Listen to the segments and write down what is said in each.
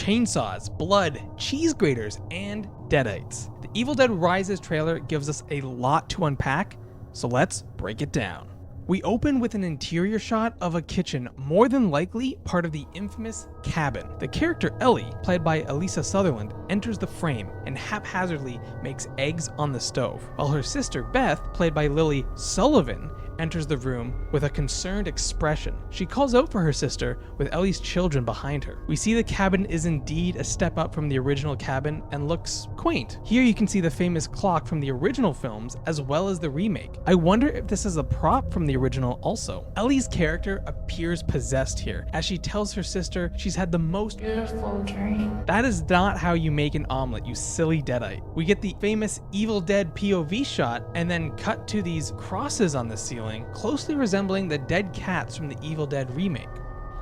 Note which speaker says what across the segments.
Speaker 1: chainsaws, blood, cheese graters, and deadites. The Evil Dead Rises trailer gives us a lot to unpack, so let's break it down. We open with an interior shot of a kitchen, more than likely part of the infamous cabin. The character Ellie, played by Elisa Sutherland, enters the frame and haphazardly makes eggs on the stove, while her sister Beth, played by Lily Sullivan, enters the room with a concerned expression. She calls out for her sister with Ellie's children behind her. We see the cabin is indeed a step up from the original cabin and looks quaint. Here you can see the famous clock from the original films as well as the remake. I wonder if this is a prop from the original also. Ellie's character appears possessed here as she tells her sister she's had the most
Speaker 2: beautiful dream.
Speaker 1: That is not how you make an omelet, you silly deadite. We get the famous Evil Dead POV shot and then cut to these crosses on the ceiling, closely resembling the dead cats from the Evil Dead remake.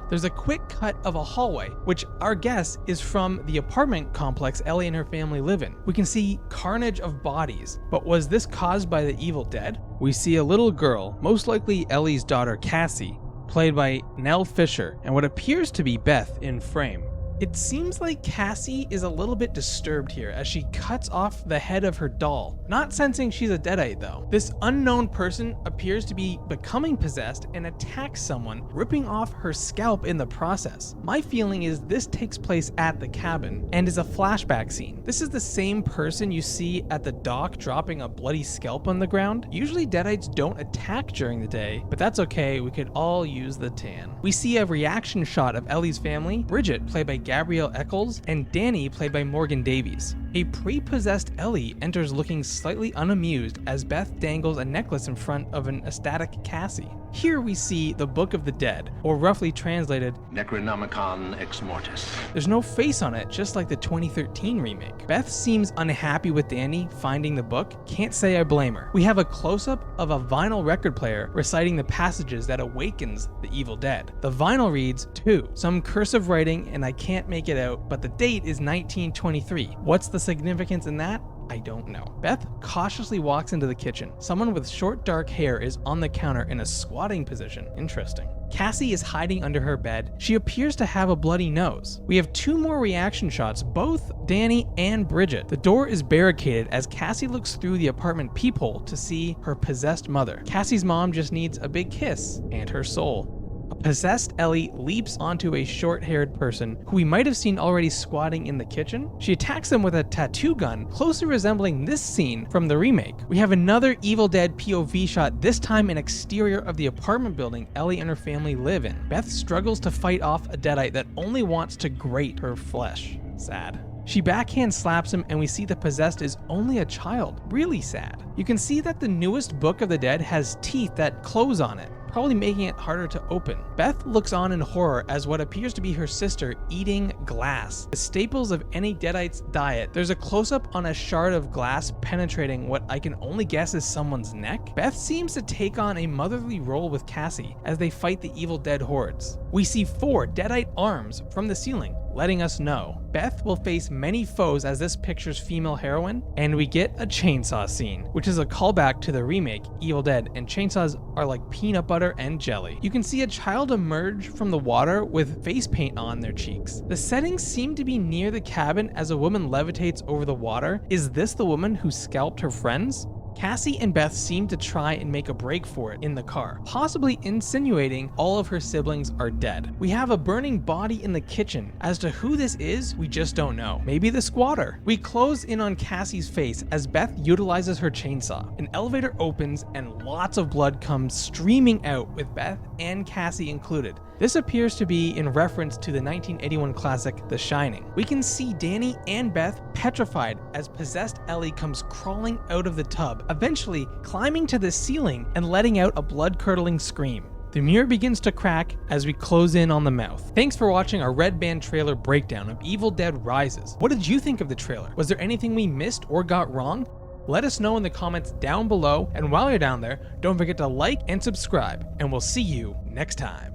Speaker 1: There's a quick cut of a hallway, which our guess is from the apartment complex Ellie and her family live in. We can see carnage of bodies, but was this caused by the Evil Dead? We see a little girl, most likely Ellie's daughter Cassie, played by Nell Fisher, and what appears to be Beth in frame. It seems like Cassie is a little bit disturbed here as she cuts off the head of her doll, not sensing she's a deadite though. This unknown person appears to be becoming possessed and attacks someone, ripping off her scalp in the process. My feeling is this takes place at the cabin and is a flashback scene. This is the same person you see at the dock dropping a bloody scalp on the ground. Usually deadites don't attack during the day, but that's okay, we could all use the tan. We see a reaction shot of Ellie's family, Bridget, played by Gabrielle Eccles, and Danny, played by Morgan Davies. A pre-possessed Ellie enters looking slightly unamused as Beth dangles a necklace in front of an ecstatic Cassie. Here we see the Book of the Dead, or roughly translated,
Speaker 3: Necronomicon Ex Mortis.
Speaker 1: There's no face on it, just like the 2013 remake. Beth seems unhappy with Danny finding the book. Can't say I blame her. We have a close-up of a vinyl record player reciting the passages that awakens the Evil Dead. The vinyl reads 2, some cursive writing and I can't make it out, but the date is 1923. What's the significance in that? I don't know. Beth cautiously walks into the kitchen. Someone with short dark hair is on the counter in a squatting position. Interesting. Cassie is hiding under her bed. She appears to have a bloody nose. We have 2 more reaction shots, both Danny and Bridget. The door is barricaded as Cassie looks through the apartment peephole to see her possessed mother. Cassie's mom just needs a big kiss and her soul. A possessed Ellie leaps onto a short-haired person who we might have seen already squatting in the kitchen. She attacks them with a tattoo gun, closely resembling this scene from the remake. We have another Evil Dead POV shot, this time an exterior of the apartment building Ellie and her family live in. Beth struggles to fight off a deadite that only wants to grate her flesh. Sad. She backhand slaps him and we see the possessed is only a child. Really sad. You can see that the newest Book of the Dead has teeth that close on it, probably making it harder to open. Beth looks on in horror as what appears to be her sister eating glass. The staples of any deadite's diet. There's a close-up on a shard of glass penetrating what I can only guess is someone's neck. Beth seems to take on a motherly role with Cassie as they fight the Evil Dead hordes. We see 4 deadite arms from the ceiling, letting us know Beth will face many foes as this picture's female heroine, and we get a chainsaw scene, which is a callback to the remake Evil Dead, and chainsaws are like peanut butter and jelly. You can see a child emerge from the water with face paint on their cheeks. The settings seem to be near the cabin as a woman levitates over the water. Is this the woman who scalped her friends? Cassie and Beth seem to try and make a break for it in the car, possibly insinuating all of her siblings are dead. We have a burning body in the kitchen. As to who this is, we just don't know. Maybe the squatter. We close in on Cassie's face as Beth utilizes her chainsaw. An elevator opens and lots of blood comes streaming out with Beth and Cassie included. This appears to be in reference to the 1981 classic The Shining. We can see Danny and Beth petrified as possessed Ellie comes crawling out of the tub, eventually climbing to the ceiling and letting out a blood-curdling scream. The mirror begins to crack as we close in on the mouth. Thanks for watching our Redband trailer breakdown of Evil Dead Rises. What did you think of the trailer? Was there anything we missed or got wrong? Let us know in the comments down below, and while you're down there, don't forget to like and subscribe, and we'll see you next time.